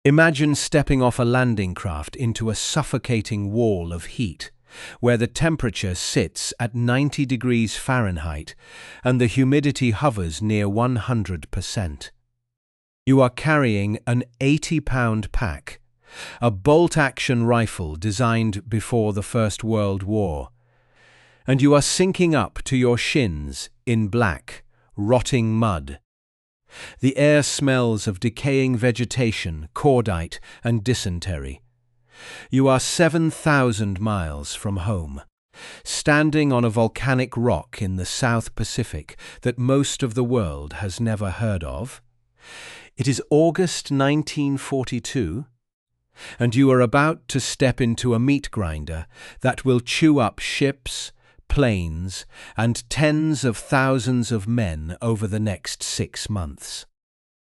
Imagine stepping off a landing craft into a suffocating wall of heat, where the temperature sits at 90 degrees Fahrenheit and the humidity hovers near 100%. You are carrying an 80-pound pack, a bolt-action rifle designed before the First World War, and you are sinking up to your shins in black, rotting mud. The air smells of decaying vegetation, cordite, and dysentery. You are 7,000 miles from home, standing on a volcanic rock in the South Pacific that most of the world has never heard of. It is August 1942, and you are about to step into a meat grinder that will chew up ships, planes, and tens of thousands of men over the next 6 months.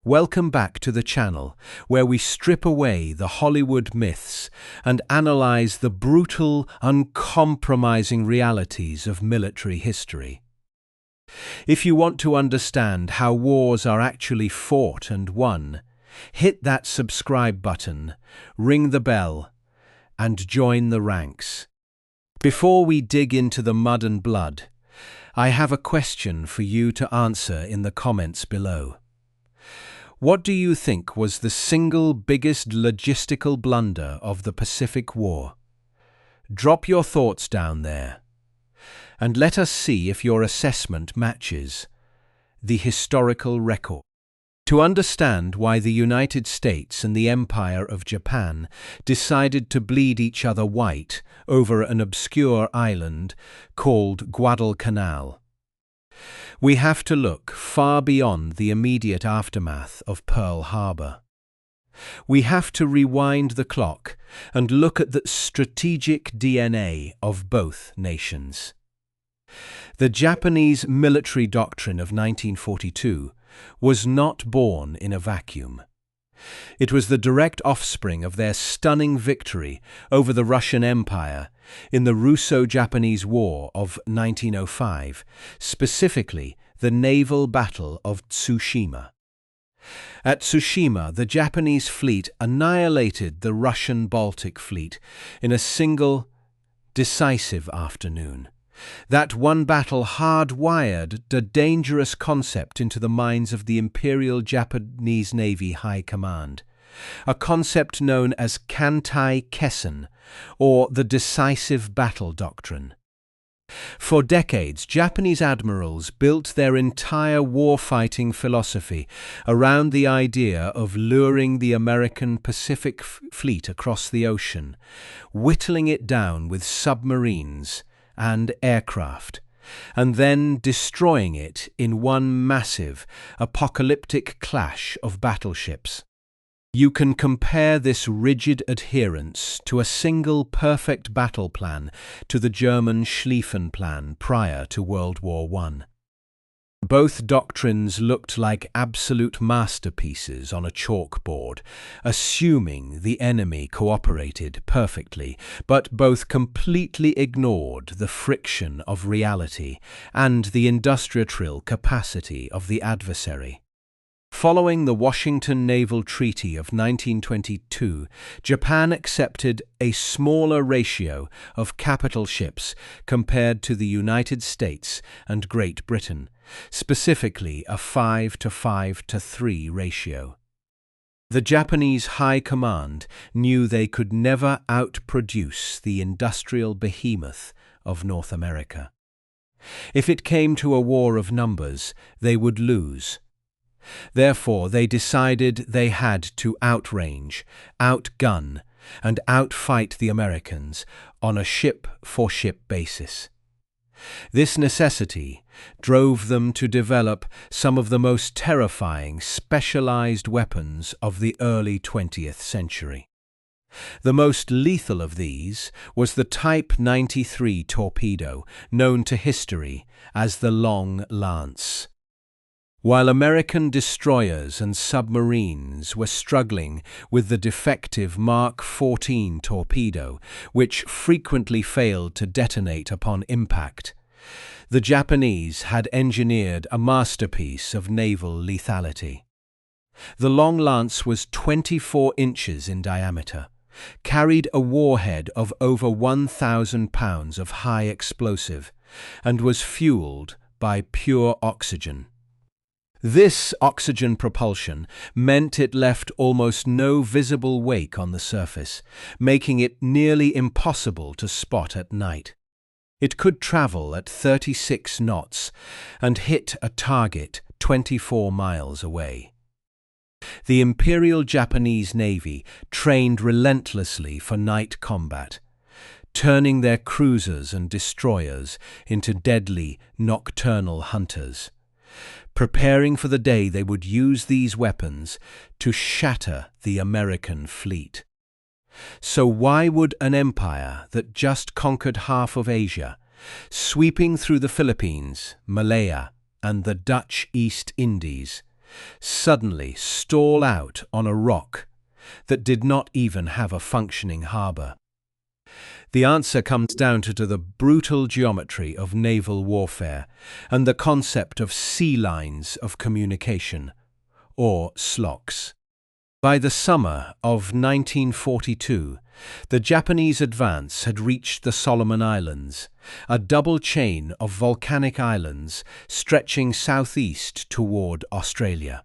Welcome back to the channel, where we strip away the Hollywood myths and analyze the brutal, uncompromising realities of military history. If you want to understand how wars are actually fought and won, hit that subscribe button, ring the bell, and join the ranks. Before we dig into the mud and blood, I have a question for you to answer in the comments below. What do you think was the single biggest logistical blunder of the Pacific War? Drop your thoughts down there, and let us see if your assessment matches the historical record. To understand why the United States and the Empire of Japan decided to bleed each other white over an obscure island called Guadalcanal, we have to look far beyond the immediate aftermath of Pearl Harbor. We have to rewind the clock and look at the strategic DNA of both nations. The Japanese military doctrine of 1942 was not born in a vacuum. It was the direct offspring of their stunning victory over the Russian Empire in the Russo-Japanese War of 1905, specifically the naval battle of Tsushima. At Tsushima, the Japanese fleet annihilated the Russian Baltic fleet in a single, decisive afternoon. That one battle hardwired the dangerous concept into the minds of the Imperial Japanese Navy High Command, a concept known as Kantai Kessen, or the decisive battle doctrine. For decades, Japanese admirals built their entire warfighting philosophy around the idea of luring the American Pacific Fleet across the ocean, whittling it down with submarines and aircraft, and then destroying it in one massive, apocalyptic clash of battleships. You can compare this rigid adherence to a single perfect battle plan to the German Schlieffen Plan prior to World War I. Both doctrines looked like absolute masterpieces on a chalkboard, assuming the enemy cooperated perfectly, but both completely ignored the friction of reality and the industrial capacity of the adversary. Following the Washington Naval Treaty of 1922, Japan accepted a smaller ratio of capital ships compared to the United States and Great Britain, specifically a 5-to-5-to-3 ratio. The Japanese High Command knew they could never outproduce the industrial behemoth of North America. If it came to a war of numbers, they would lose. Therefore, they decided they had to outrange, outgun, and outfight the Americans on a ship-for-ship basis. This necessity drove them to develop some of the most terrifying specialized weapons of the early 20th century. The most lethal of these was the Type 93 torpedo, known to history as the Long Lance. While American destroyers and submarines were struggling with the defective Mark 14 torpedo, which frequently failed to detonate upon impact, the Japanese had engineered a masterpiece of naval lethality. The long lance was 24 inches in diameter, carried a warhead of over 1,000 pounds of high explosive, and was fueled by pure oxygen. This oxygen propulsion meant it left almost no visible wake on the surface, making it nearly impossible to spot at night. It could travel at 36 knots and hit a target 24 miles away. The Imperial Japanese Navy trained relentlessly for night combat, turning their cruisers and destroyers into deadly nocturnal hunters, preparing for the day they would use these weapons to shatter the American fleet. So why would an empire that just conquered half of Asia, sweeping through the Philippines, Malaya, and the Dutch East Indies, suddenly stall out on a rock that did not even have a functioning harbour? The answer comes down to the brutal geometry of naval warfare and the concept of sea lines of communication, or SLOCs. By the summer of 1942, the Japanese advance had reached the Solomon Islands, a double chain of volcanic islands stretching southeast toward Australia.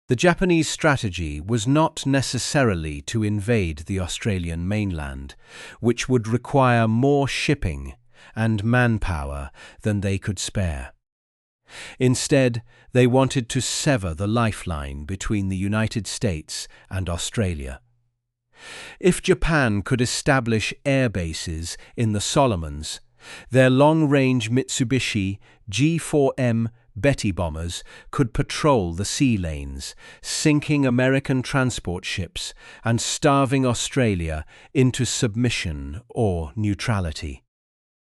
The Japanese strategy was not necessarily to invade the Australian mainland, which would require more shipping and manpower than they could spare. Instead, they wanted to sever the lifeline between the United States and Australia. If Japan could establish air bases in the Solomons, their long-range Mitsubishi G4M Betty bombers could patrol the sea lanes, sinking American transport ships and starving Australia into submission or neutrality.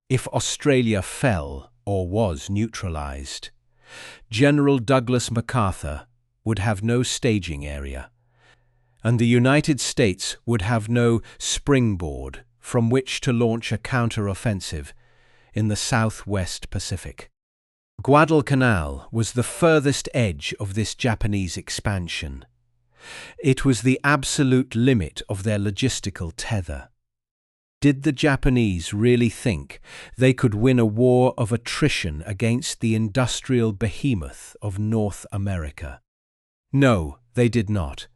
If Australia fell or was neutralized, General Douglas MacArthur would have no staging area, and the United States would have no springboard from which to launch a counter-offensive in the Southwest Pacific. Guadalcanal was the furthest edge of this Japanese expansion. It was the absolute limit of their logistical tether. Did the Japanese really think they could win a war of attrition against the industrial behemoth of North America? No, they did not.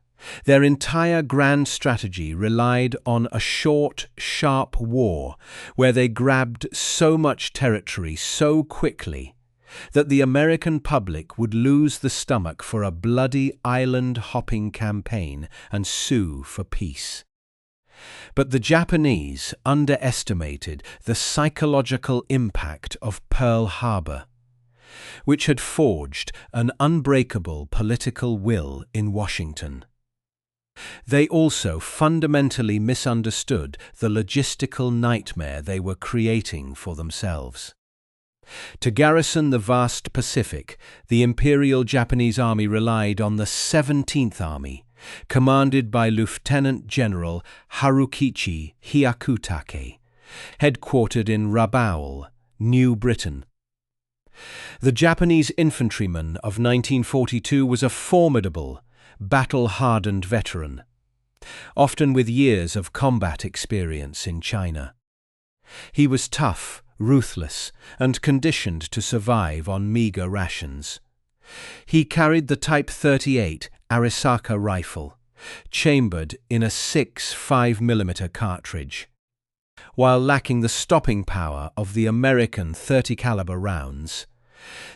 Their entire grand strategy relied on a short, sharp war where they grabbed so much territory so quickly that the American public would lose the stomach for a bloody island-hopping campaign and sue for peace. But the Japanese underestimated the psychological impact of Pearl Harbor, which had forged an unbreakable political will in Washington. They also fundamentally misunderstood the logistical nightmare they were creating for themselves. To garrison the vast Pacific, the Imperial Japanese Army relied on the 17th Army, commanded by Lieutenant General Harukichi Hyakutake, headquartered in Rabaul, New Britain. The Japanese infantryman of 1942 was a formidable, battle-hardened veteran, often with years of combat experience in China. He was tough, ruthless, and conditioned to survive on meager rations. He carried the Type 38 Arisaka rifle, chambered in a 6 5mm cartridge. While lacking the stopping power of the American 30 caliber rounds,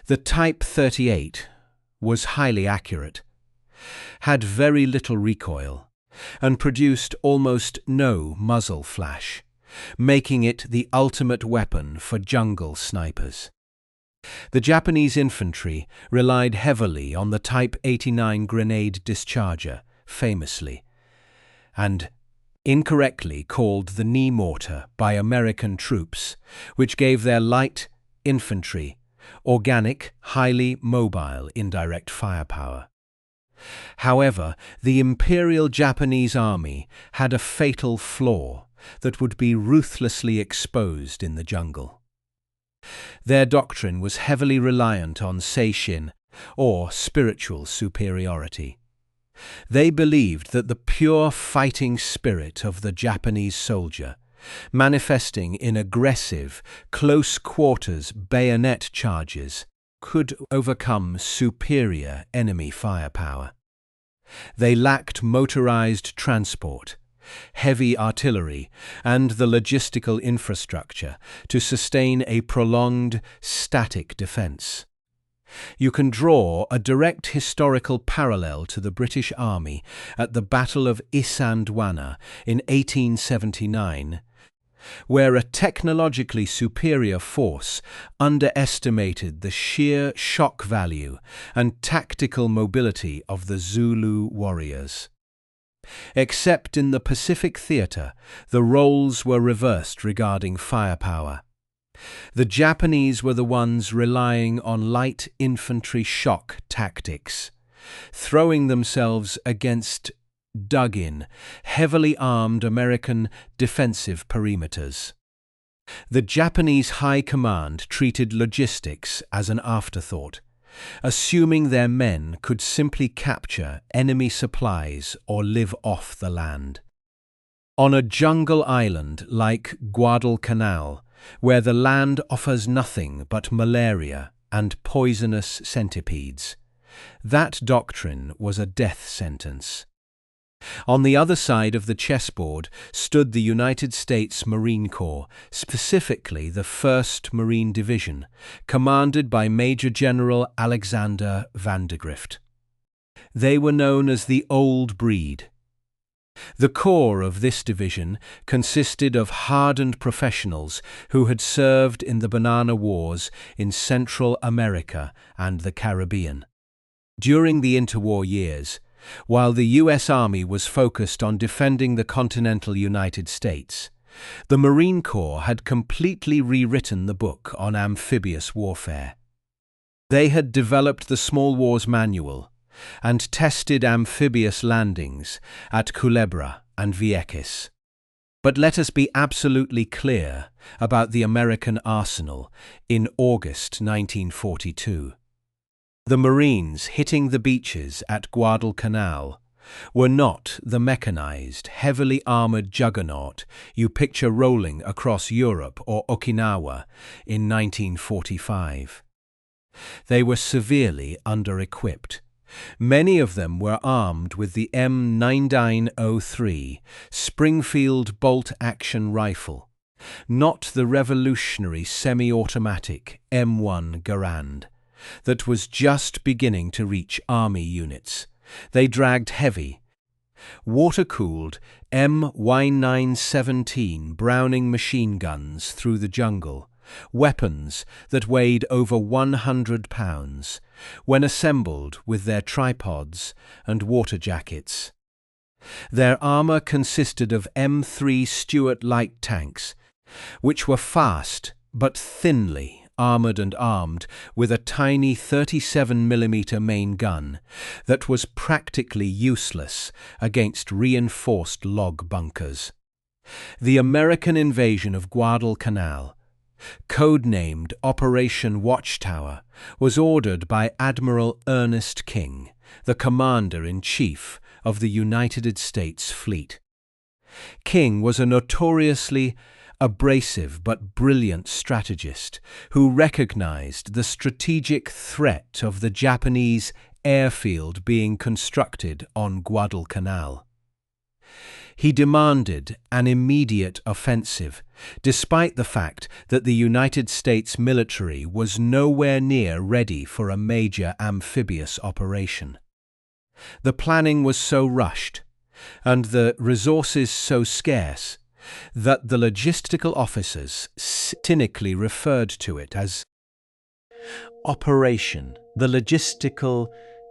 the Type 38 was highly accurate, had very little recoil, and produced almost no muzzle flash, making it the ultimate weapon for jungle snipers. The Japanese infantry relied heavily on the Type 89 grenade discharger, famously, and incorrectly called the knee mortar by American troops, which gave their light infantry organic, highly mobile indirect firepower. However, the Imperial Japanese Army had a fatal flaw that would be ruthlessly exposed in the jungle. Their doctrine was heavily reliant on seishin, or spiritual superiority. They believed that the pure fighting spirit of the Japanese soldier, manifesting in aggressive, close-quarters bayonet charges, could overcome superior enemy firepower. They lacked motorized transport, heavy artillery, and the logistical infrastructure to sustain a prolonged, static defense. You can draw a direct historical parallel to the British Army at the Battle of Isandlwana in 1879, where a technologically superior force underestimated the sheer shock value and tactical mobility of the Zulu warriors. Except in the Pacific Theatre, the roles were reversed regarding firepower. The Japanese were the ones relying on light infantry shock tactics, throwing themselves against dug-in, heavily armed American defensive perimeters. The Japanese High Command treated logistics as an afterthought, assuming their men could simply capture enemy supplies or live off the land. On a jungle island like Guadalcanal, where the land offers nothing but malaria and poisonous centipedes, that doctrine was a death sentence. On the other side of the chessboard stood the United States Marine Corps, specifically the 1st Marine Division, commanded by Major General Alexander Vandergrift. They were known as the Old Breed. The core of this division consisted of hardened professionals who had served in the Banana Wars in Central America and the Caribbean. During the interwar years, while the U.S. Army was focused on defending the continental United States, the Marine Corps had completely rewritten the book on amphibious warfare. They had developed the Small Wars Manual and tested amphibious landings at Culebra and Vieques. But let us be absolutely clear about the American arsenal in August 1942. The Marines hitting the beaches at Guadalcanal were not the mechanized, heavily armored juggernaut you picture rolling across Europe or Okinawa in 1945. They were severely under-equipped. Many of them were armed with the M9903 Springfield bolt-action rifle, not the revolutionary semi-automatic M1 Garand that was just beginning to reach Army units. They dragged heavy, water-cooled MY917 Browning machine guns through the jungle, weapons that weighed over 100 pounds, when assembled with their tripods and water jackets. Their armor consisted of M3 Stuart light tanks, which were fast but thinly armored and armed with a tiny 37mm main gun that was practically useless against reinforced log bunkers. The American invasion of Guadalcanal, codenamed Operation Watchtower, was ordered by Admiral Ernest King, the Commander-in-Chief of the United States Fleet. King was a notoriously abrasive but brilliant strategist who recognized the strategic threat of the Japanese airfield being constructed on Guadalcanal. He demanded an immediate offensive, despite the fact that the United States military was nowhere near ready for a major amphibious operation. The planning was so rushed, and the resources so scarce, that the logistical officers cynically referred to it as Operation. The logistical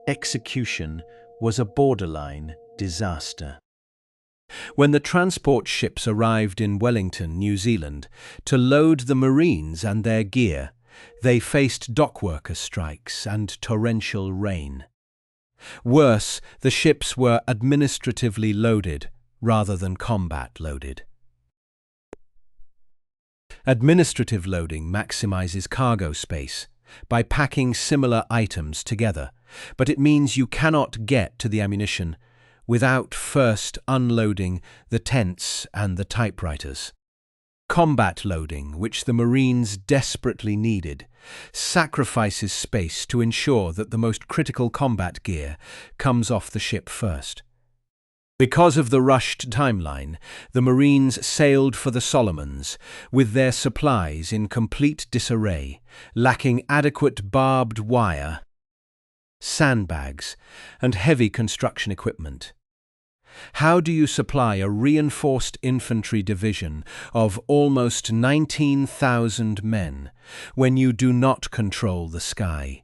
execution was a borderline disaster. When the transport ships arrived in Wellington, New Zealand, to load the Marines and their gear, they faced dockworker strikes and torrential rain. Worse, the ships were administratively loaded rather than combat loaded. Administrative loading maximizes cargo space by packing similar items together but it means you cannot get to the ammunition without first unloading the tents and the typewriters. Combat loading, which the Marines desperately needed, sacrifices space to ensure that the most critical combat gear comes off the ship first. Because of the rushed timeline, the Marines sailed for the Solomons with their supplies in complete disarray, lacking adequate barbed wire, sandbags, and heavy construction equipment. How do you supply a reinforced infantry division of almost 19,000 men when you do not control the sky?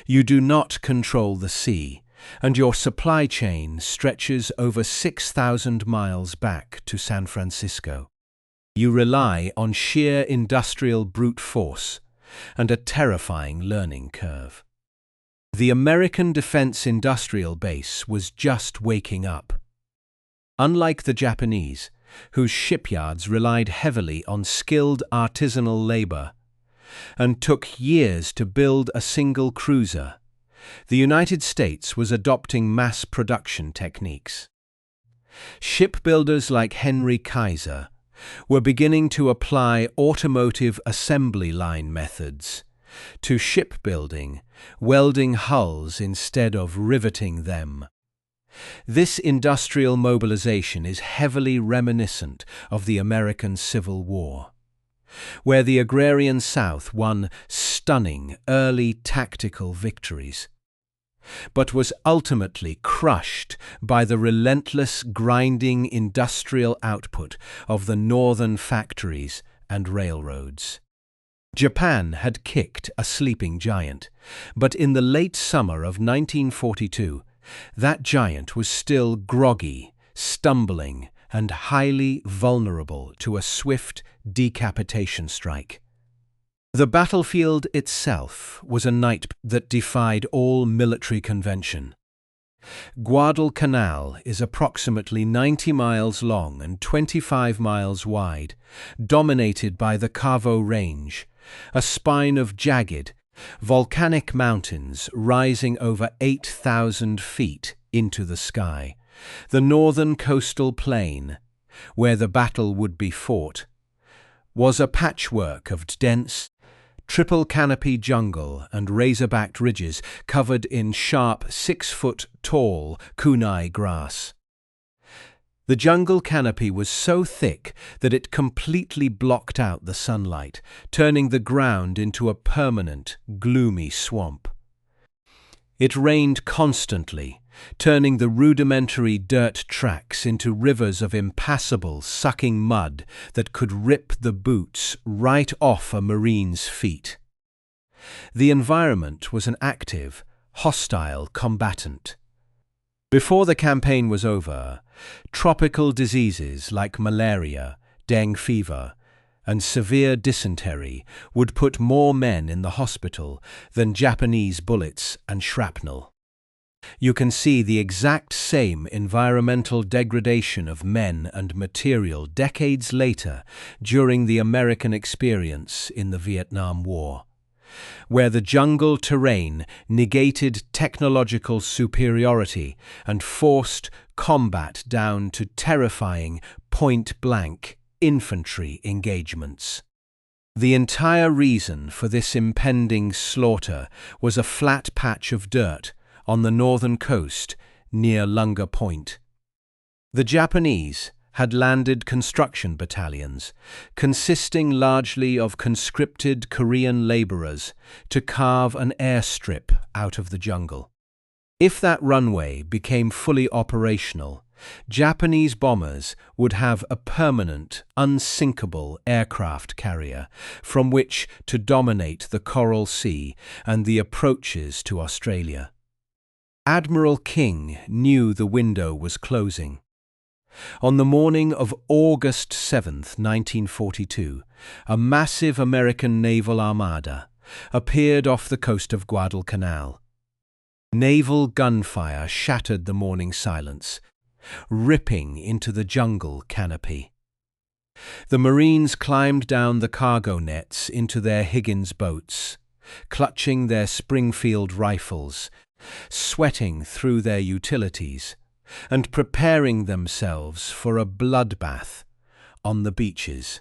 You do not control the sea, and your supply chain stretches over 6,000 miles back to San Francisco. You rely on sheer industrial brute force and a terrifying learning curve. The American Defense Industrial Base was just waking up. Unlike the Japanese, whose shipyards relied heavily on skilled artisanal labor and took years to build a single cruiser, the United States was adopting mass production techniques. Shipbuilders like Henry Kaiser were beginning to apply automotive assembly line methods to shipbuilding, welding hulls instead of riveting them. This industrial mobilization is heavily reminiscent of the American Civil War, where the agrarian South won stunning early tactical victories, but was ultimately crushed by the relentless grinding industrial output of the northern factories and railroads. Japan had kicked a sleeping giant, but in the late summer of 1942, that giant was still groggy, stumbling, and highly vulnerable to a swift decapitation strike. The battlefield itself was a night that defied all military convention. Guadalcanal is approximately 90 miles long and 25 miles wide, dominated by the Cavo Range, a spine of jagged, volcanic mountains rising over 8,000 feet into the sky. The northern coastal plain, where the battle would be fought, was a patchwork of dense, triple canopy jungle and razor-backed ridges covered in sharp 6-foot-tall kunai grass. The jungle canopy was so thick that it completely blocked out the sunlight, turning the ground into a permanent, gloomy swamp. It rained constantly, turning the rudimentary dirt tracks into rivers of impassable, sucking mud that could rip the boots right off a marine's feet. The environment was an active, hostile combatant. Before the campaign was over, tropical diseases like malaria, dengue fever, and severe dysentery would put more men in the hospital than Japanese bullets and shrapnel. You can see the exact same environmental degradation of men and material decades later during the American experience in the Vietnam War, where the jungle terrain negated technological superiority and forced combat down to terrifying point-blank infantry engagements. The entire reason for this impending slaughter was a flat patch of dirt on the northern coast near Lunga Point. The Japanese had landed construction battalions, consisting largely of conscripted Korean laborers, to carve an airstrip out of the jungle. If that runway became fully operational, Japanese bombers would have a permanent, unsinkable aircraft carrier from which to dominate the Coral Sea and the approaches to Australia. Admiral King knew the window was closing. On the morning of August 7, 1942, a massive American naval armada appeared off the coast of Guadalcanal. Naval gunfire shattered the morning silence, ripping into the jungle canopy. The Marines climbed down the cargo nets into their Higgins boats, clutching their Springfield rifles sweating through their utilities and preparing themselves for a bloodbath on the beaches.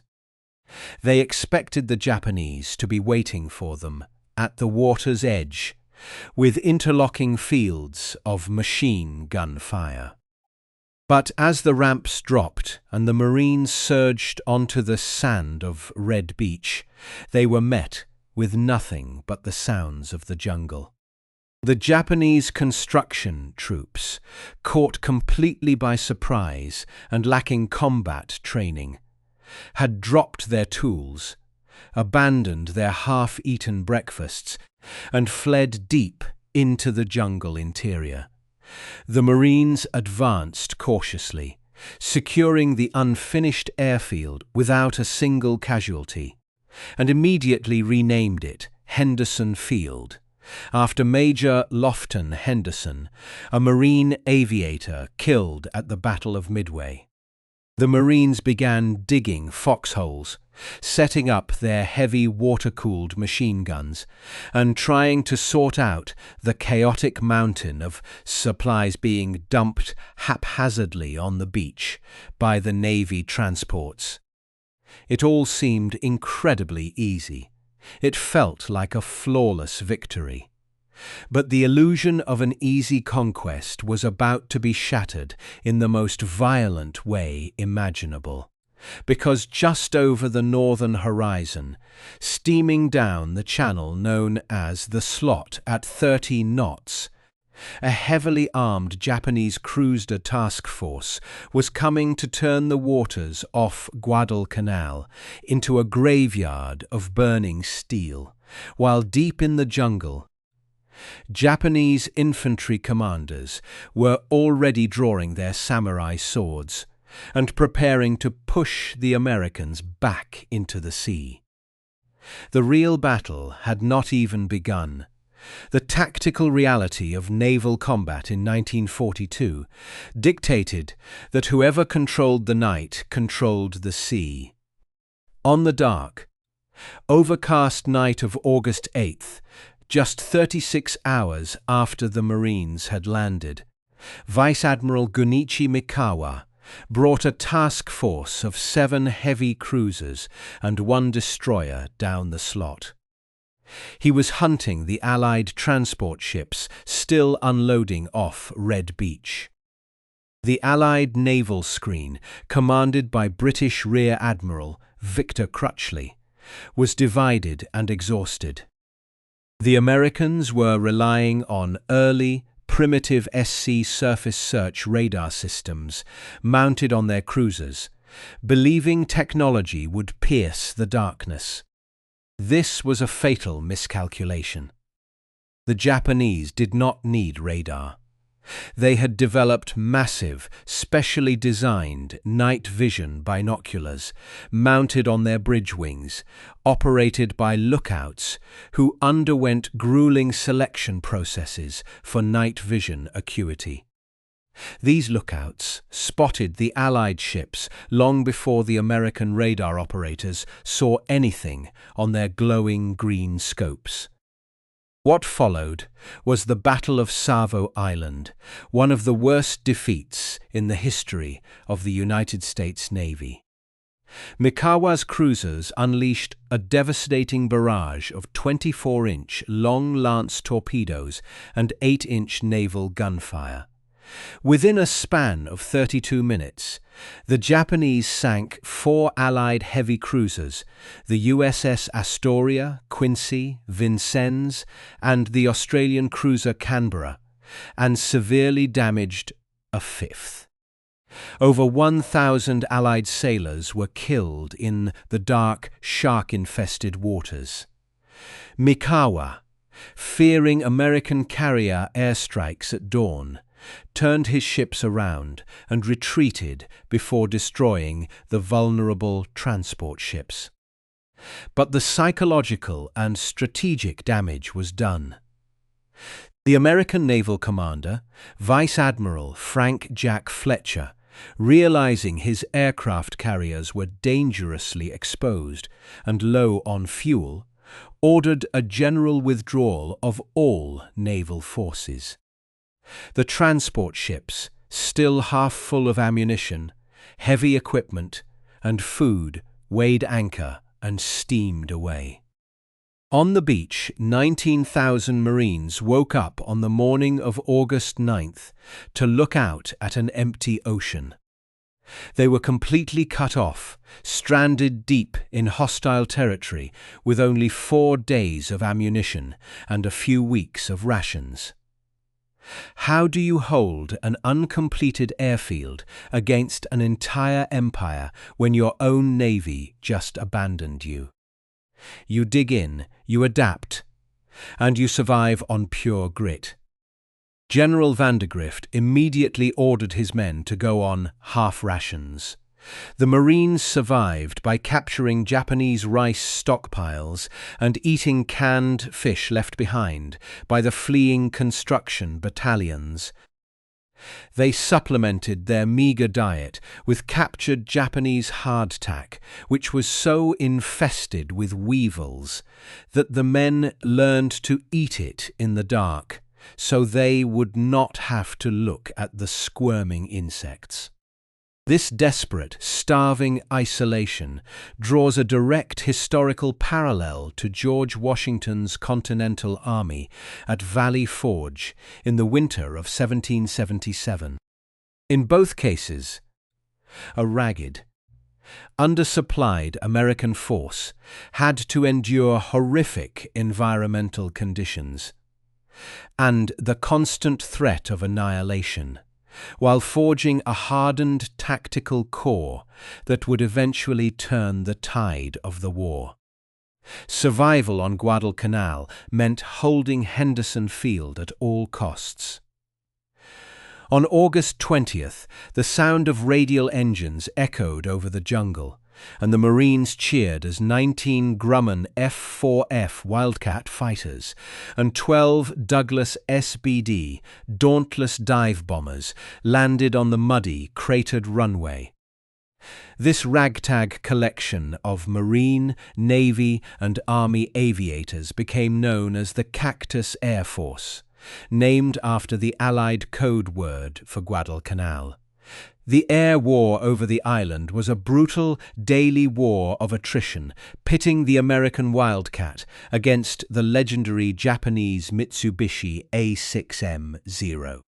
They expected the Japanese to be waiting for them at the water's edge, with interlocking fields of machine gun fire. But as the ramps dropped and the Marines surged onto the sand of Red Beach, they were met with nothing but the sounds of the jungle. The Japanese construction troops, caught completely by surprise and lacking combat training, had dropped their tools, abandoned their half-eaten breakfasts, and fled deep into the jungle interior. The Marines advanced cautiously, securing the unfinished airfield without a single casualty, and immediately renamed it Henderson Field, after Major Lofton Henderson, a Marine aviator killed at the Battle of Midway. The Marines began digging foxholes, setting up their heavy water-cooled machine guns, and trying to sort out the chaotic mountain of supplies being dumped haphazardly on the beach by the Navy transports. It all seemed incredibly easy. It felt like a flawless victory. But the illusion of an easy conquest was about to be shattered in the most violent way imaginable, because just over the northern horizon, steaming down the channel known as the Slot at 30 knots, a heavily armed Japanese cruiser task force was coming to turn the waters off Guadalcanal into a graveyard of burning steel, while deep in the jungle, Japanese infantry commanders were already drawing their samurai swords and preparing to push the Americans back into the sea. The real battle had not even begun. The tactical reality of naval combat in 1942 dictated that whoever controlled the night controlled the sea. On the dark, overcast night of August 8th, just 36 hours after the Marines had landed, Vice Admiral Gunichi Mikawa brought a task force of 7 heavy cruisers and 1 destroyer down the Slot. He was hunting the Allied transport ships still unloading off Red Beach. The Allied naval screen, commanded by British Rear Admiral Victor Crutchley, was divided and exhausted. The Americans were relying on early, primitive SC surface search radar systems mounted on their cruisers, believing technology would pierce the darkness. This was a fatal miscalculation. The Japanese did not need radar. They had developed massive, specially designed night vision binoculars mounted on their bridge wings, operated by lookouts who underwent grueling selection processes for night vision acuity. These lookouts spotted the Allied ships long before the American radar operators saw anything on their glowing green scopes. What followed was the Battle of Savo Island, one of the worst defeats in the history of the United States Navy. Mikawa's cruisers unleashed a devastating barrage of 24-inch long lance torpedoes and 8-inch naval gunfire. Within a span of 32 minutes, the Japanese sank 4 Allied heavy cruisers, the USS Astoria, Quincy, Vincennes, and the Australian cruiser Canberra, and severely damaged a 5th. Over 1,000 Allied sailors were killed in the dark, shark-infested waters. Mikawa, fearing American carrier airstrikes at dawn, turned his ships around and retreated before destroying the vulnerable transport ships. But the psychological and strategic damage was done. The American naval commander, Vice Admiral Frank Jack Fletcher, realizing his aircraft carriers were dangerously exposed and low on fuel, ordered a general withdrawal of all naval forces. The transport ships, still half full of ammunition, heavy equipment, and food, weighed anchor and steamed away. On the beach, 19,000 Marines woke up on the morning of August 9th to look out at an empty ocean. They were completely cut off, stranded deep in hostile territory with only 4 days of ammunition and a few weeks of rations. How do you hold an uncompleted airfield against an entire empire when your own navy just abandoned you? You dig in, you adapt, and you survive on pure grit. General Vandergrift immediately ordered his men to go on half rations. The Marines survived by capturing Japanese rice stockpiles and eating canned fish left behind by the fleeing construction battalions. They supplemented their meager diet with captured Japanese hardtack, which was so infested with weevils that the men learned to eat it in the dark, so they would not have to look at the squirming insects. This desperate, starving isolation draws a direct historical parallel to George Washington's Continental Army at Valley Forge in the winter of 1777. In both cases, a ragged, undersupplied American force had to endure horrific environmental conditions and the constant threat of annihilation, while forging a hardened tactical core that would eventually turn the tide of the war. Survival on Guadalcanal meant holding Henderson Field at all costs. On August 20th, the sound of radial engines echoed over the jungle, and the Marines cheered as 19 Grumman F-4F Wildcat fighters and 12 Douglas SBD Dauntless dive bombers landed on the muddy, cratered runway. This ragtag collection of Marine, Navy, and Army aviators became known as the Cactus Air Force, named after the Allied code word for Guadalcanal. The air war over the island was a brutal, daily war of attrition, pitting the American Wildcat against the legendary Japanese Mitsubishi A6M-0.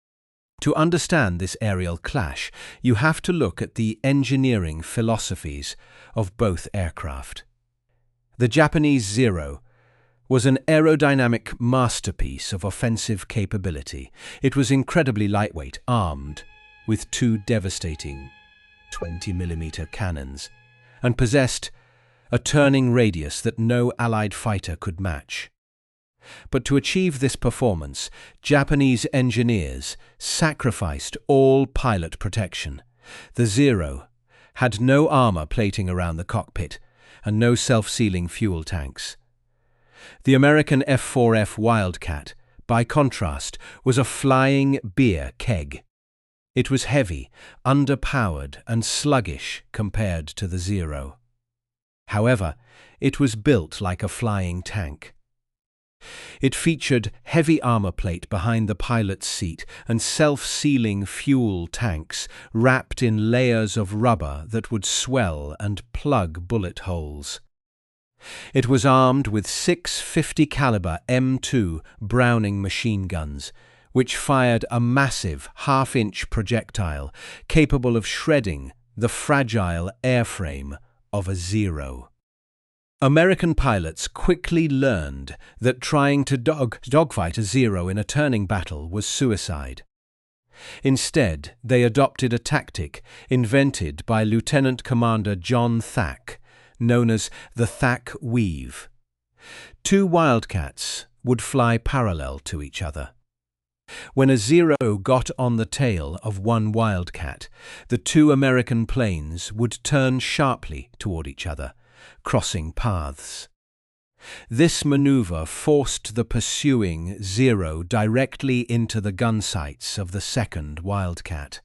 To understand this aerial clash, you have to look at the engineering philosophies of both aircraft. The Japanese Zero was an aerodynamic masterpiece of offensive capability. It was incredibly lightweight, armed with 2 devastating 20mm cannons, and possessed a turning radius that no Allied fighter could match. But to achieve this performance, Japanese engineers sacrificed all pilot protection. The Zero had no armor plating around the cockpit and no self-sealing fuel tanks. The American F-4F Wildcat, by contrast, was a flying beer keg. It was heavy, underpowered, and sluggish compared to the Zero. However, it was built like a flying tank. It featured heavy armor plate behind the pilot's seat and self-sealing fuel tanks wrapped in layers of rubber that would swell and plug bullet holes. It was armed with 6 50 caliber M2 Browning machine guns, which fired a massive half-inch projectile capable of shredding the fragile airframe of a Zero. American pilots quickly learned that trying to dogfight a Zero in a turning battle was suicide. Instead, they adopted a tactic invented by Lieutenant Commander John Thack, known as the Thack Weave. 2 Wildcats would fly parallel to each other. When a Zero got on the tail of one Wildcat, the 2 American planes would turn sharply toward each other, crossing paths. This maneuver forced the pursuing Zero directly into the gun sights of the second Wildcat.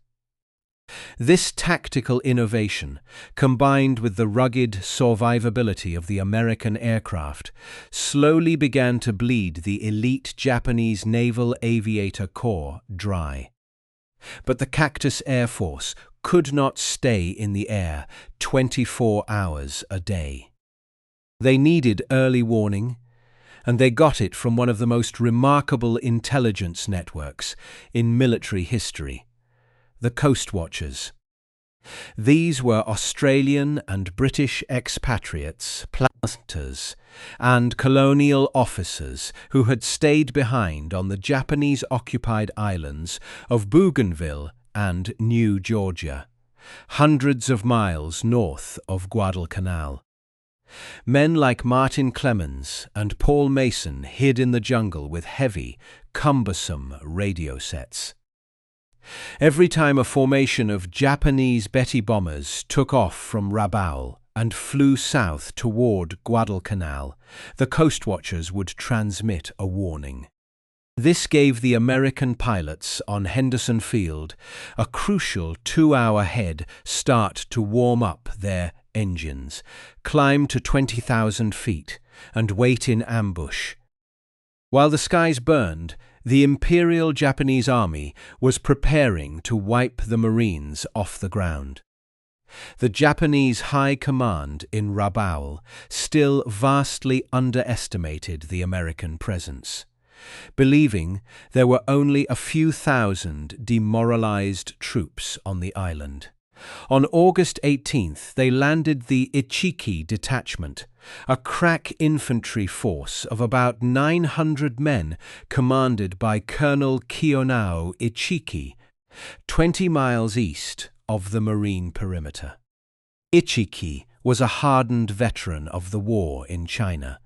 This tactical innovation, combined with the rugged survivability of the American aircraft, slowly began to bleed the elite Japanese Naval Aviator Corps dry. But the Cactus Air Force could not stay in the air 24 hours a day. They needed early warning, and they got it from one of the most remarkable intelligence networks in military history, the Coast Watchers. These were Australian and British expatriates, planters, and colonial officers who had stayed behind on the Japanese-occupied islands of Bougainville and New Georgia, hundreds of miles north of Guadalcanal. Men like Martin Clemens and Paul Mason hid in the jungle with heavy, cumbersome radio sets. Every time a formation of Japanese Betty bombers took off from Rabaul and flew south toward Guadalcanal, the Coast Watchers would transmit a warning. This gave the American pilots on Henderson Field a crucial 2-hour head start to warm up their engines, climb to 20,000 feet, and wait in ambush. While the skies burned, the Imperial Japanese Army was preparing to wipe the Marines off the ground. The Japanese High Command in Rabaul still vastly underestimated the American presence, believing there were only a few thousand demoralized troops on the island. On August 18th, they landed the Ichiki Detachment, a crack infantry force of about 900 men commanded by Colonel Kiyonao Ichiki, 20 miles east of the marine perimeter. Ichiki was a hardened veteran of the war in China,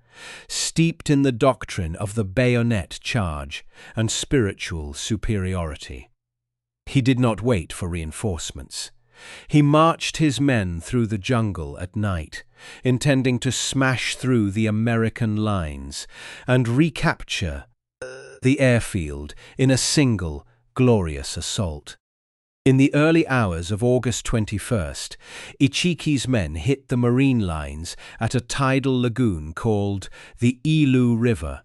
steeped in the doctrine of the bayonet charge and spiritual superiority. He did not wait for reinforcements. He marched his men through the jungle at night, intending to smash through the American lines and recapture the airfield in a single, glorious assault. In the early hours of August 21st, Ichiki's men hit the marine lines at a tidal lagoon called the Ilu River,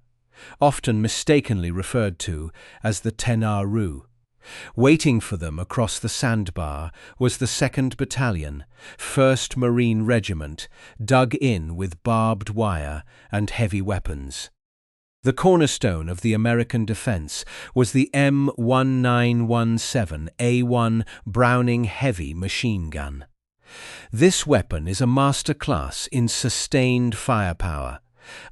often mistakenly referred to as the Tenaru. Waiting for them across the Sandbar was the 2nd Battalion, 1st Marine Regiment, dug in with barbed wire and heavy weapons. The cornerstone of the American defense was the M1917A1 Browning heavy machine gun. This weapon is a masterclass in sustained firepower.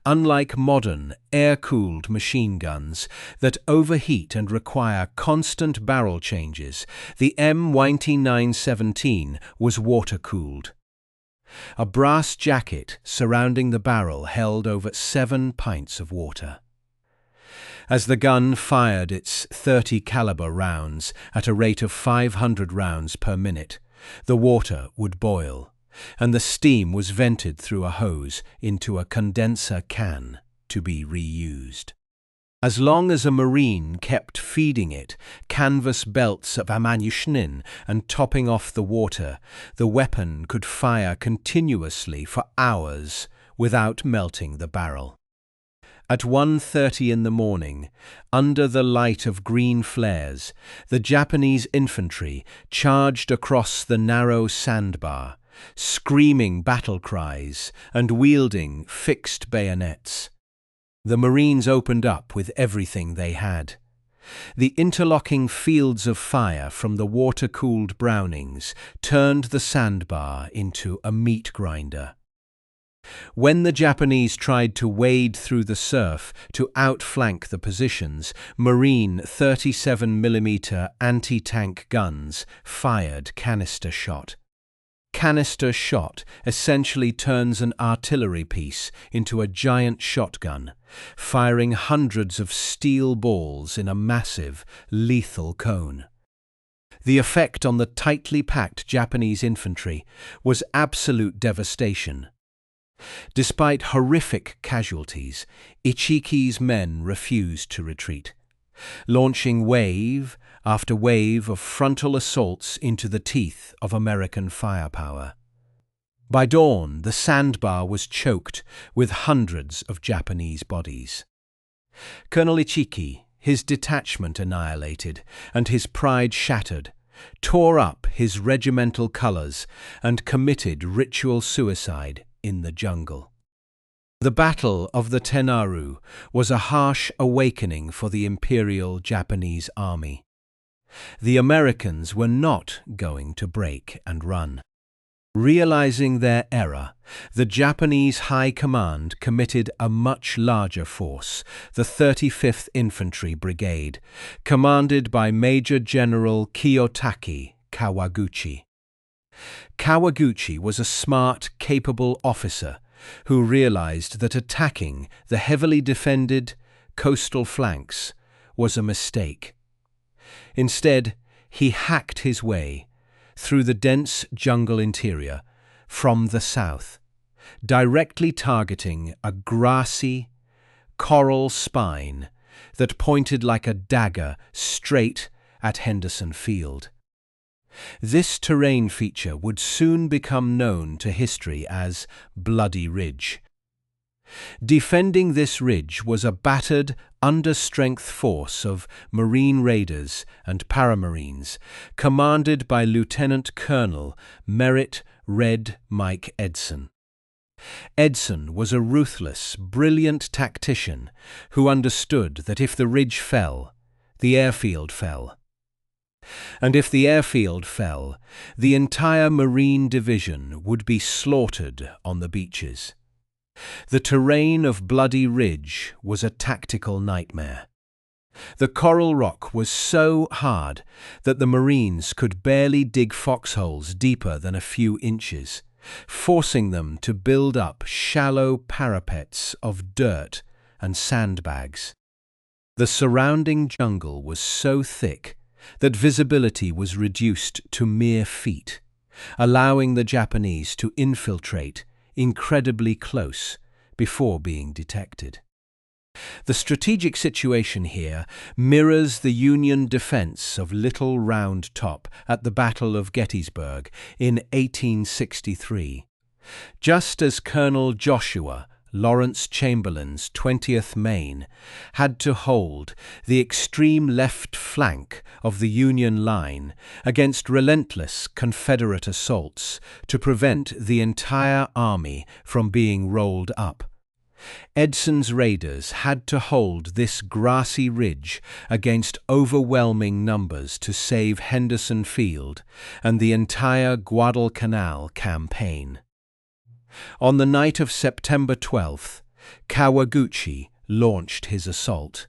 Unlike modern, air-cooled machine guns that overheat and require constant barrel changes, the M1917 was water-cooled. A brass jacket surrounding the barrel held over 7 pints of water. As the gun fired its .30 caliber rounds at a rate of 500 rounds per minute, the water would boil, and the steam was vented through a hose into a condenser can to be reused. As long as a Marine kept feeding it canvas belts of ammunition and topping off the water, the weapon could fire continuously for hours without melting the barrel. At 1:30 in the morning, under the light of green flares, the Japanese infantry charged across the narrow sandbar, screaming battle cries and wielding fixed bayonets. The Marines opened up with everything they had. The interlocking fields of fire from the water-cooled Brownings turned the sandbar into a meat grinder. When the Japanese tried to wade through the surf to outflank the positions, Marine 37mm anti-tank guns fired canister shot. Canister shot essentially turns an artillery piece into a giant shotgun, firing hundreds of steel balls in a massive, lethal cone. The effect on the tightly packed Japanese infantry was absolute devastation. Despite horrific casualties, Ichiki's men refused to retreat. Launching wave after wave of frontal assaults into the teeth of American firepower. By dawn, the Sandbar was choked with hundreds of Japanese bodies. Colonel Ichiki, his detachment annihilated and his pride shattered, tore up his regimental colours and committed ritual suicide in the jungle. The Battle of the Tenaru was a harsh awakening for the Imperial Japanese Army. The Americans were not going to break and run. Realizing their error, the Japanese High Command committed a much larger force, the 35th Infantry Brigade, commanded by Major General Kiyotaki Kawaguchi. Kawaguchi was a smart, capable officer who realized that attacking the heavily defended coastal flanks was a mistake. Instead, he hacked his way through the dense jungle interior from the south, directly targeting a grassy, coral spine that pointed like a dagger straight at Henderson Field. This terrain feature would soon become known to history as Bloody Ridge. Defending this ridge was a battered, understrength force of Marine Raiders and Paramarines, commanded by Lieutenant Colonel Merritt Red Mike Edson. Edson was a ruthless, brilliant tactician who understood that if the ridge fell, the airfield fell. And if the airfield fell, the entire Marine Division would be slaughtered on the beaches. The terrain of Bloody Ridge was a tactical nightmare. The coral rock was so hard that the Marines could barely dig foxholes deeper than a few inches, forcing them to build up shallow parapets of dirt and sandbags. The surrounding jungle was so thick that visibility was reduced to mere feet, allowing the Japanese to infiltrate incredibly close before being detected. The strategic situation here mirrors the Union defense of Little Round Top at the Battle of Gettysburg in 1863. Just as Colonel Joshua Lawrence Chamberlain's 20th Maine had to hold the extreme left flank of the Union line against relentless Confederate assaults to prevent the entire army from being rolled up. Edson's raiders had to hold this grassy ridge against overwhelming numbers to save Henderson Field and the entire Guadalcanal campaign. On the night of September 12th, Kawaguchi launched his assault.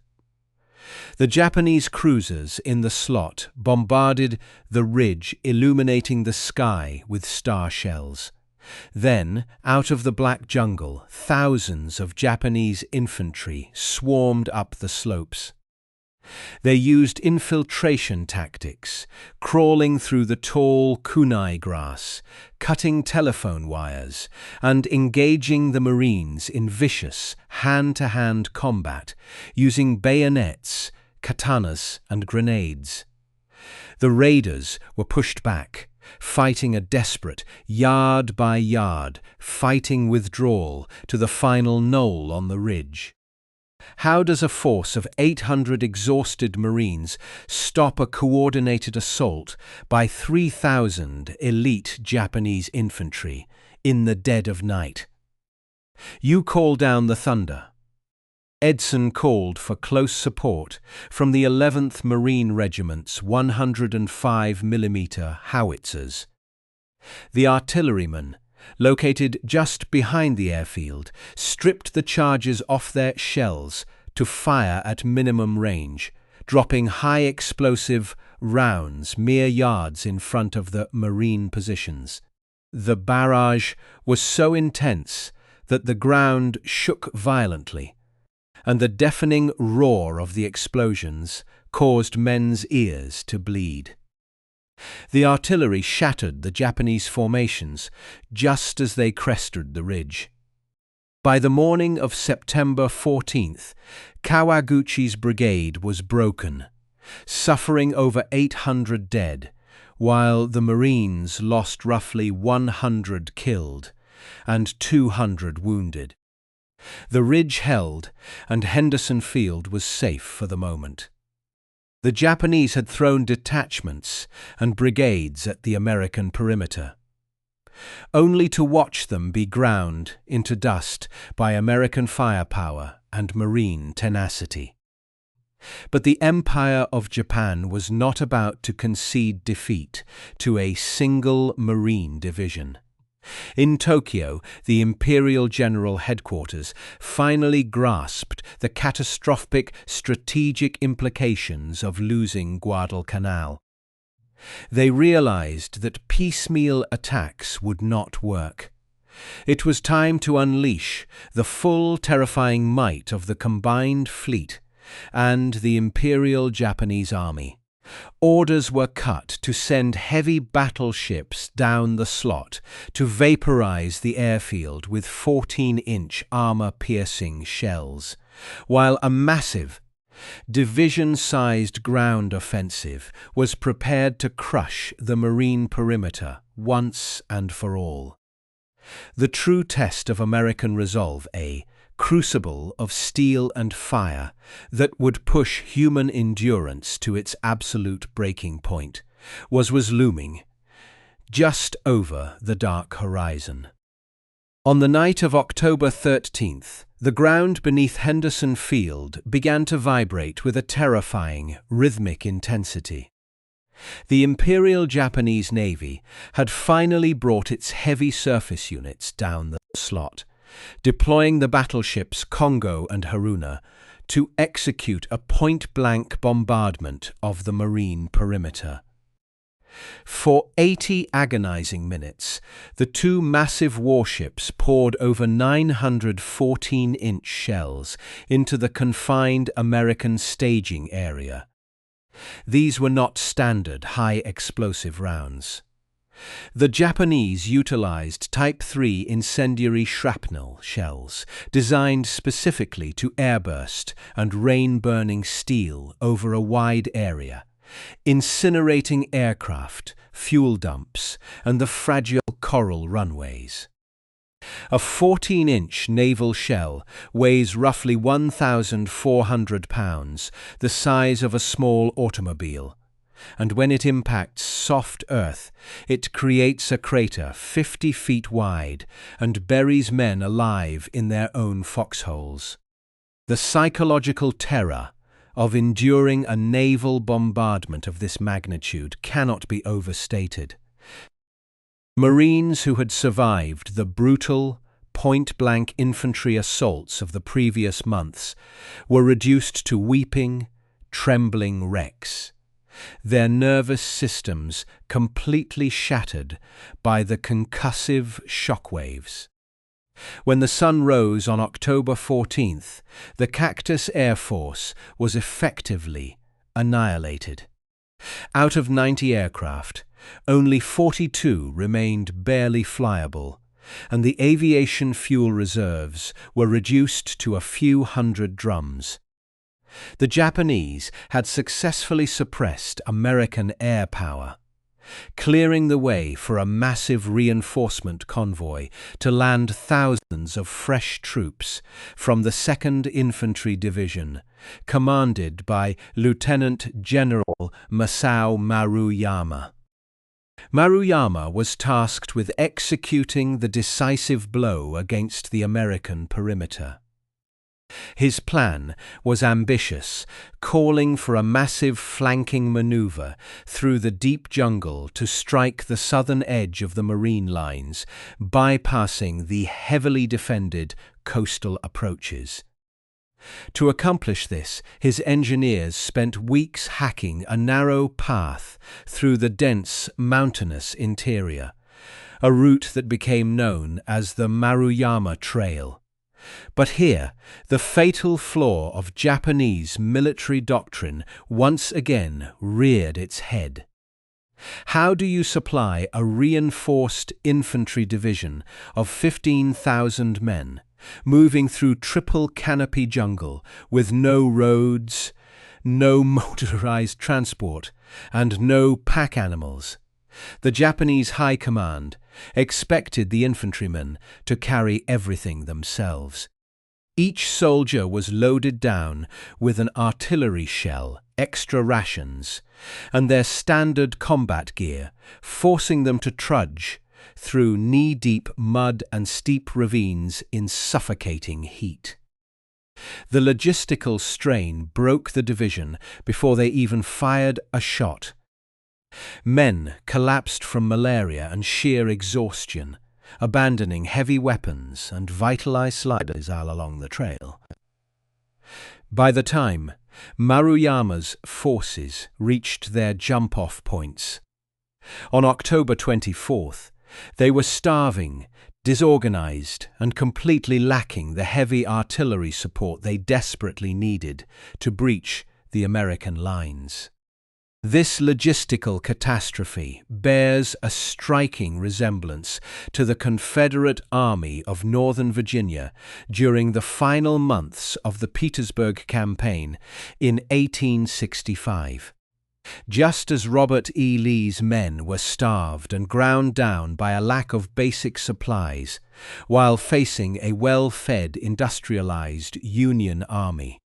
The Japanese cruisers in the slot bombarded the ridge, illuminating the sky with star shells. Then, out of the black jungle, thousands of Japanese infantry swarmed up the slopes. They used infiltration tactics, crawling through the tall kunai grass, cutting telephone wires, and engaging the Marines in vicious hand-to-hand combat, using bayonets, katanas, and grenades. The raiders were pushed back, fighting a desperate, yard-by-yard, fighting withdrawal to the final knoll on the ridge. How does a force of 800 exhausted Marines stop a coordinated assault by 3,000 elite Japanese infantry in the dead of night? You call down the thunder. Edson called for close support from the 11th Marine Regiment's 105mm howitzers. The artillerymen, located just behind the airfield, stripped the charges off their shells to fire at minimum range, dropping high-explosive rounds mere yards in front of the Marine positions. The barrage was so intense that the ground shook violently, and the deafening roar of the explosions caused men's ears to bleed. The artillery shattered the Japanese formations just as they crested the ridge. By the morning of September 14th, Kawaguchi's brigade was broken, suffering over 800 dead, while the Marines lost roughly 100 killed and 200 wounded. The ridge held, and Henderson Field was safe for the moment. The Japanese had thrown detachments and brigades at the American perimeter, only to watch them be ground into dust by American firepower and Marine tenacity. But the Empire of Japan was not about to concede defeat to a single Marine division. In Tokyo, the Imperial General Headquarters finally grasped the catastrophic strategic implications of losing Guadalcanal. They realized that piecemeal attacks would not work. It was time to unleash the full terrifying might of the combined fleet and the Imperial Japanese Army. Orders were cut to send heavy battleships down the slot to vaporize the airfield with 14-inch armor-piercing shells, while a massive, division-sized ground offensive was prepared to crush the Marine perimeter once and for all. The true test of American resolve, a crucible of steel and fire that would push human endurance to its absolute breaking point, was looming just over the dark horizon. On the night of October 13th, the ground beneath Henderson Field began to vibrate with a terrifying, rhythmic intensity. The Imperial Japanese Navy had finally brought its heavy surface units down the slot, deploying the battleships Kongo and Haruna to execute a point-blank bombardment of the Marine perimeter. For 80 agonizing minutes, the two massive warships poured over 900 14-inch shells into the confined American staging area. These were not standard high-explosive rounds. The Japanese utilized Type 3 incendiary shrapnel shells, designed specifically to airburst and rain-burning steel over a wide area, incinerating aircraft, fuel dumps, and the fragile coral runways. A 14-inch naval shell weighs roughly 1,400 pounds, the size of a small automobile, and when it impacts soft earth, it creates a crater 50 feet wide and buries men alive in their own foxholes. The psychological terror of enduring a naval bombardment of this magnitude cannot be overstated. Marines who had survived the brutal, point-blank infantry assaults of the previous months were reduced to weeping, trembling wrecks, their nervous systems completely shattered by the concussive shockwaves. When the sun rose on October 14th, the Cactus Air Force was effectively annihilated. Out of 90 aircraft, only 42 remained barely flyable, and the aviation fuel reserves were reduced to a few hundred drums. The Japanese had successfully suppressed American air power, clearing the way for a massive reinforcement convoy to land thousands of fresh troops from the 2nd Infantry Division, commanded by Lieutenant General Masao Maruyama. Maruyama was tasked with executing the decisive blow against the American perimeter. His plan was ambitious, calling for a massive flanking maneuver through the deep jungle to strike the southern edge of the Marine lines, bypassing the heavily defended coastal approaches. To accomplish this, his engineers spent weeks hacking a narrow path through the dense, mountainous interior, a route that became known as the Maruyama Trail. But here, the fatal flaw of Japanese military doctrine once again reared its head. How do you supply a reinforced infantry division of 15,000 men, moving through triple canopy jungle with no roads, no motorized transport, and no pack animals. The Japanese High Command expected the infantrymen to carry everything themselves. Each soldier was loaded down with an artillery shell, extra rations, and their standard combat gear, forcing them to trudge through knee-deep mud and steep ravines in suffocating heat. The logistical strain broke the division before they even fired a shot. Men collapsed from malaria and sheer exhaustion, abandoning heavy weapons and vitalized sliders all along the trail. By the time Maruyama's forces reached their jump-off points, on October 24th, they were starving, disorganized, and completely lacking the heavy artillery support they desperately needed to breach the American lines. This logistical catastrophe bears a striking resemblance to the Confederate Army of Northern Virginia during the final months of the Petersburg Campaign in 1865. Just as Robert E. Lee's men were starved and ground down by a lack of basic supplies, while facing a well-fed, industrialized Union army,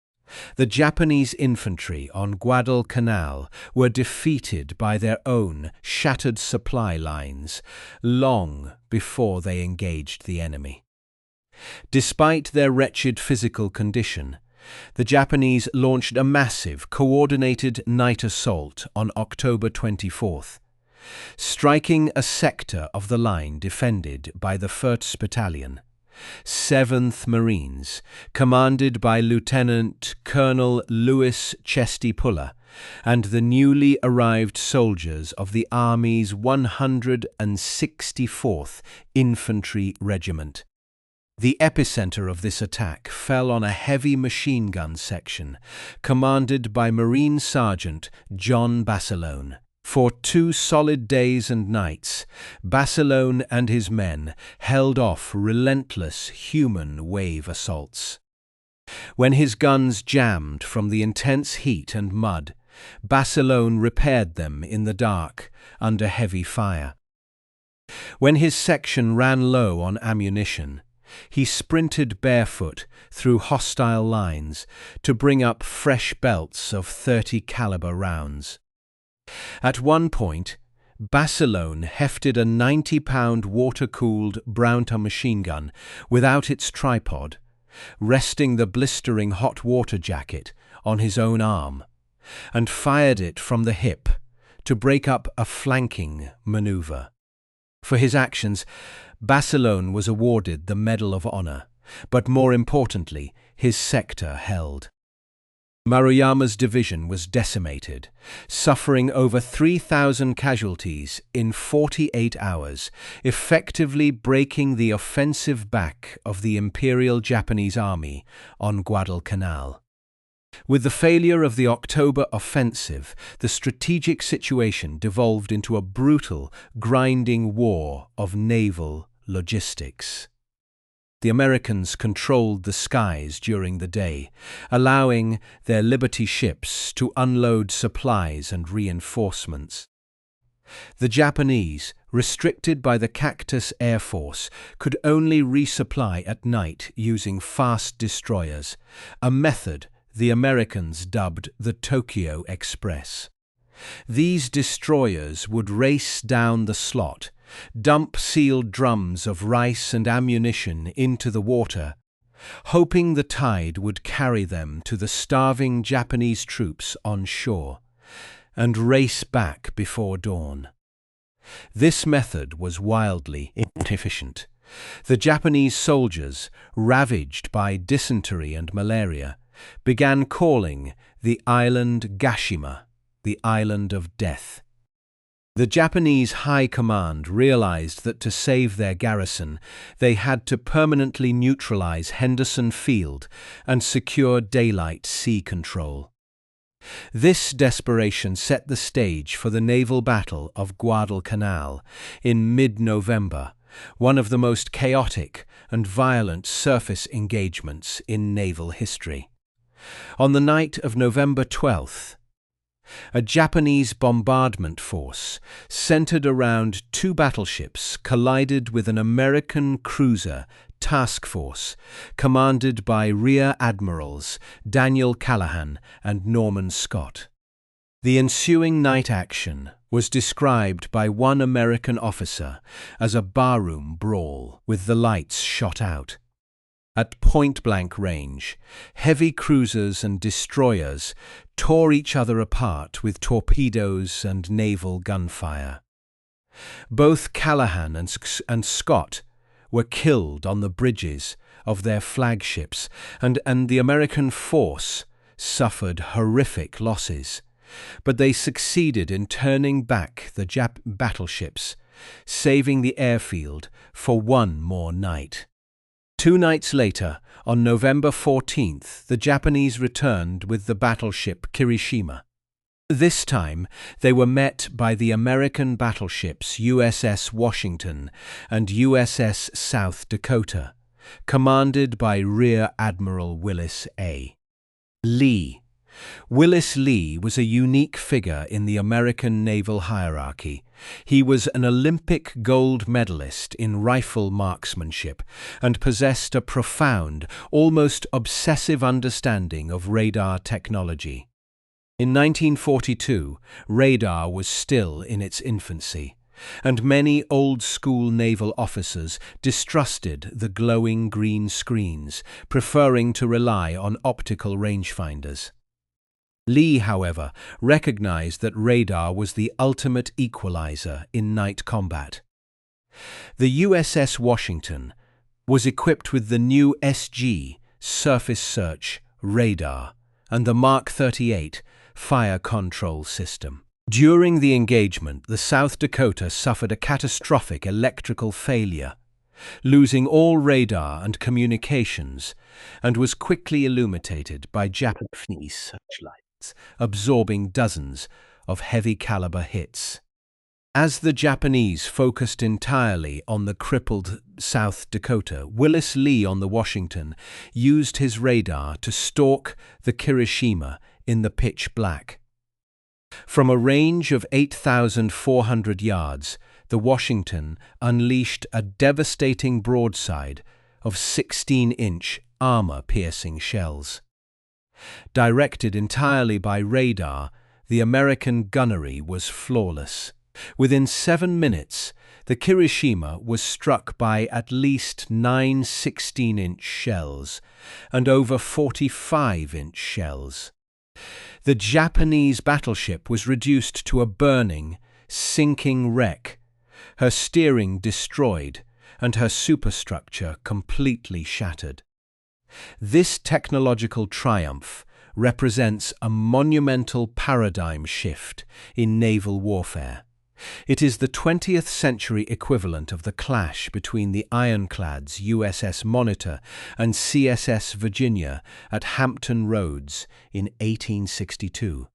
the Japanese infantry on Guadalcanal were defeated by their own shattered supply lines long before they engaged the enemy. Despite their wretched physical condition, the Japanese launched a massive, coordinated night assault on October 24th, striking a sector of the line defended by the 1st Battalion, 7th Marines, commanded by Lieutenant Colonel Louis Chesty Puller, and the newly arrived soldiers of the Army's 164th Infantry Regiment. The epicenter of this attack fell on a heavy machine gun section, commanded by Marine Sergeant John Basilone. For 2 solid days and nights, Basilone and his men held off relentless human wave assaults. When his guns jammed from the intense heat and mud, Basilone repaired them in the dark under heavy fire. When his section ran low on ammunition, he sprinted barefoot through hostile lines to bring up fresh belts of .30 caliber rounds. At one point, Basilone hefted a 90-pound water-cooled Brownton machine gun without its tripod, resting the blistering hot water jacket on his own arm, and fired it from the hip to break up a flanking maneuver. For his actions, Basilone was awarded the Medal of Honor, but more importantly, his sector held. Maruyama's division was decimated, suffering over 3,000 casualties in 48 hours, effectively breaking the offensive back of the Imperial Japanese Army on Guadalcanal. With the failure of the October offensive, the strategic situation devolved into a brutal, grinding war of naval logistics. The Americans controlled the skies during the day, allowing their Liberty ships to unload supplies and reinforcements. The Japanese, restricted by the Cactus Air Force, could only resupply at night using fast destroyers, a method the Americans dubbed the Tokyo Express. These destroyers would race down the slot, dump sealed drums of rice and ammunition into the water, hoping the tide would carry them to the starving Japanese troops on shore, and race back before dawn. This method was wildly inefficient. The Japanese soldiers, ravaged by dysentery and malaria, began calling the island Gashima, the island of death. The Japanese High Command realized that to save their garrison, they had to permanently neutralize Henderson Field and secure daylight sea control. This desperation set the stage for the naval battle of Guadalcanal in mid-November, one of the most chaotic and violent surface engagements in naval history. On the night of November 12th, a Japanese bombardment force centered around two battleships collided with an American cruiser task force commanded by Rear Admirals Daniel Callahan and Norman Scott. The ensuing night action was described by one American officer as a barroom brawl with the lights shot out. At point-blank range, heavy cruisers and destroyers tore each other apart with torpedoes and naval gunfire. Both Callahan and Scott were killed on the bridges of their flagships, and the American force suffered horrific losses. But they succeeded in turning back the Jap battleships, saving the airfield for one more night. 2 nights later, on November 14th, the Japanese returned with the battleship Kirishima. This time, they were met by the American battleships USS Washington and USS South Dakota, commanded by Rear Admiral Willis A. Lee. Willis Lee was a unique figure in the American naval hierarchy. He was an Olympic gold medalist in rifle marksmanship and possessed a profound, almost obsessive understanding of radar technology. In 1942, radar was still in its infancy, and many old-school naval officers distrusted the glowing green screens, preferring to rely on optical rangefinders. Lee, however, recognized that radar was the ultimate equalizer in night combat. The USS Washington was equipped with the new SG surface search radar and the Mark 38 fire control system. During the engagement, the South Dakota suffered a catastrophic electrical failure, losing all radar and communications, and was quickly illuminated by Japanese searchlights, absorbing dozens of heavy-caliber hits. As the Japanese focused entirely on the crippled South Dakota, Willis Lee on the Washington used his radar to stalk the Kirishima in the pitch black. From a range of 8,400 yards, the Washington unleashed a devastating broadside of 16-inch armor-piercing shells. Directed entirely by radar, the American gunnery was flawless. Within 7 minutes, the Kirishima was struck by at least 9 16-inch shells and over 45-inch shells. The Japanese battleship was reduced to a burning, sinking wreck, her steering destroyed and her superstructure completely shattered. This technological triumph represents a monumental paradigm shift in naval warfare. It is the 20th century equivalent of the clash between the ironclads USS Monitor and CSS Virginia at Hampton Roads in 1862.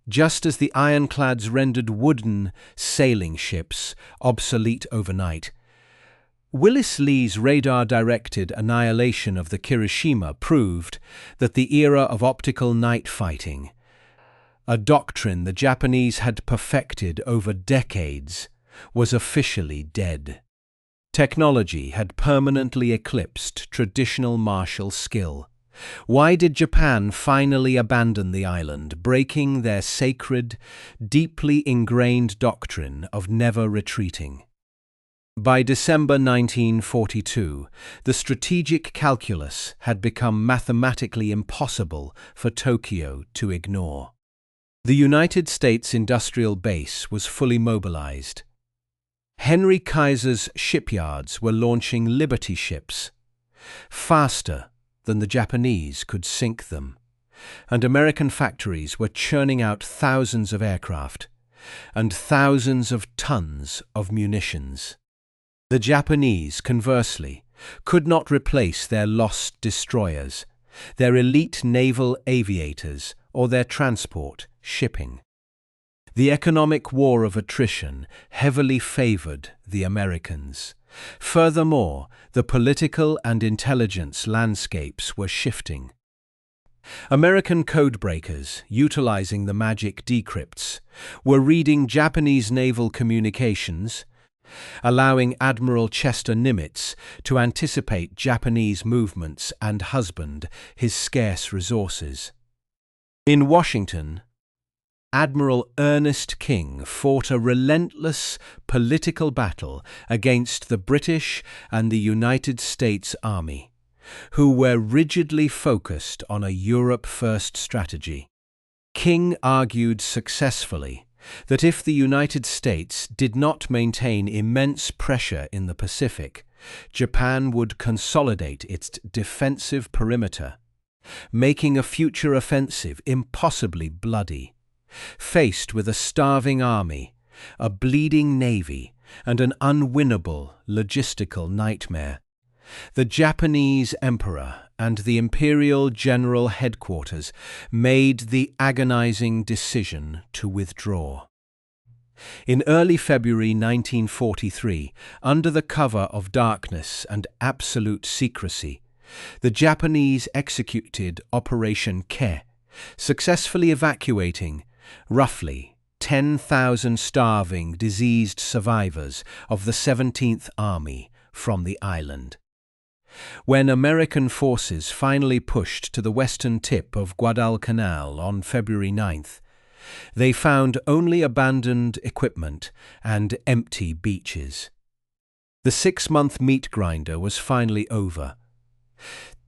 Just as the ironclads rendered wooden sailing ships obsolete overnight, Willis Lee's radar-directed annihilation of the Kirishima proved that the era of optical night fighting, a doctrine the Japanese had perfected over decades, was officially dead. Technology had permanently eclipsed traditional martial skill. Why did Japan finally abandon the island, breaking their sacred, deeply ingrained doctrine of never retreating? By December 1942, the strategic calculus had become mathematically impossible for Tokyo to ignore. The United States industrial base was fully mobilized. Henry Kaiser's shipyards were launching Liberty ships, faster than the Japanese could sink them, and American factories were churning out thousands of aircraft and thousands of tons of munitions. The Japanese, conversely, could not replace their lost destroyers, their elite naval aviators, or their transport shipping. The economic war of attrition heavily favored the Americans. Furthermore, the political and intelligence landscapes were shifting. American codebreakers, utilizing the magic decrypts, were reading Japanese naval communications, allowing Admiral Chester Nimitz to anticipate Japanese movements and husband his scarce resources. In Washington, Admiral Ernest King fought a relentless political battle against the British and the United States Army, who were rigidly focused on a Europe-first strategy. King argued successfully that if the United States did not maintain immense pressure in the Pacific, Japan would consolidate its defensive perimeter, making a future offensive impossibly bloody. Faced with a starving army, a bleeding navy, and an unwinnable logistical nightmare, the Japanese emperor and the Imperial General Headquarters made the agonizing decision to withdraw. In early February 1943, under the cover of darkness and absolute secrecy, the Japanese executed Operation Ke, successfully evacuating roughly 10,000 starving, diseased survivors of the 17th Army from the island. When American forces finally pushed to the western tip of Guadalcanal on February 9th, they found only abandoned equipment and empty beaches. The 6-month meat grinder was finally over.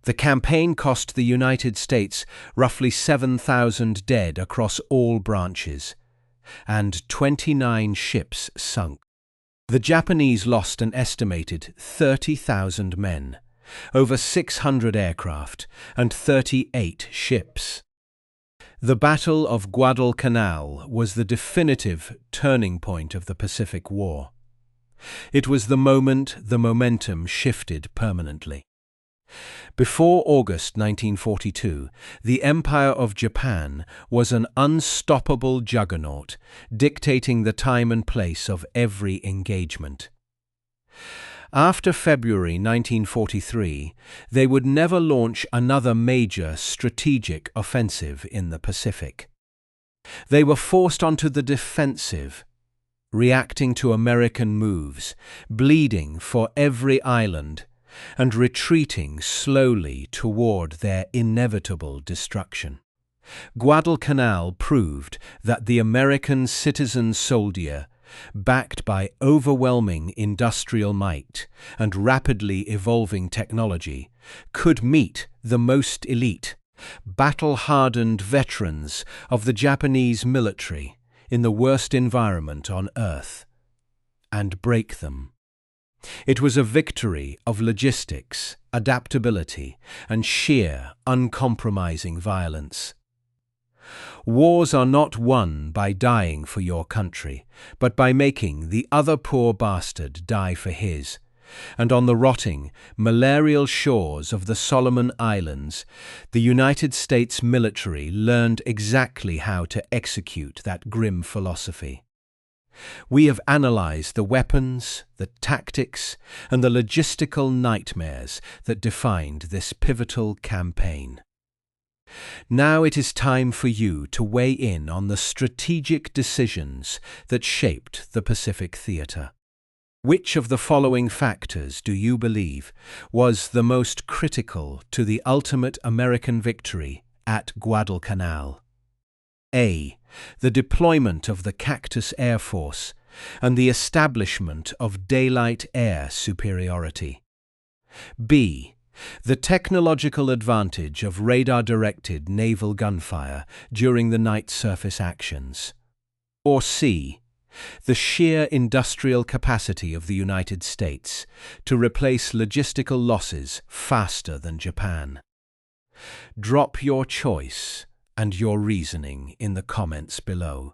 The campaign cost the United States roughly 7,000 dead across all branches, and 29 ships sunk. The Japanese lost an estimated 30,000 men, over 600 aircraft, and 38 ships. The Battle of Guadalcanal was the definitive turning point of the Pacific War. It was the moment the momentum shifted permanently. Before August 1942, the Empire of Japan was an unstoppable juggernaut, dictating the time and place of every engagement. After February 1943, they would never launch another major strategic offensive in the Pacific. They were forced onto the defensive, reacting to American moves, bleeding for every island, and retreating slowly toward their inevitable destruction. Guadalcanal proved that the American citizen soldier, backed by overwhelming industrial might and rapidly evolving technology, could meet the most elite, battle-hardened veterans of the Japanese military in the worst environment on Earth, and break them. It was a victory of logistics, adaptability, and sheer, uncompromising violence. Wars are not won by dying for your country, but by making the other poor bastard die for his. And on the rotting, malarial shores of the Solomon Islands, the United States military learned exactly how to execute that grim philosophy. We have analyzed the weapons, the tactics, and the logistical nightmares that defined this pivotal campaign. Now it is time for you to weigh in on the strategic decisions that shaped the Pacific theater. Which of the following factors do you believe was the most critical to the ultimate American victory at Guadalcanal? A. The deployment of the Cactus Air Force and the establishment of daylight air superiority. B. The technological advantage of radar-directed naval gunfire during the night surface actions. Or C. The sheer industrial capacity of the United States to replace logistical losses faster than Japan. Drop your choice and your reasoning in the comments below.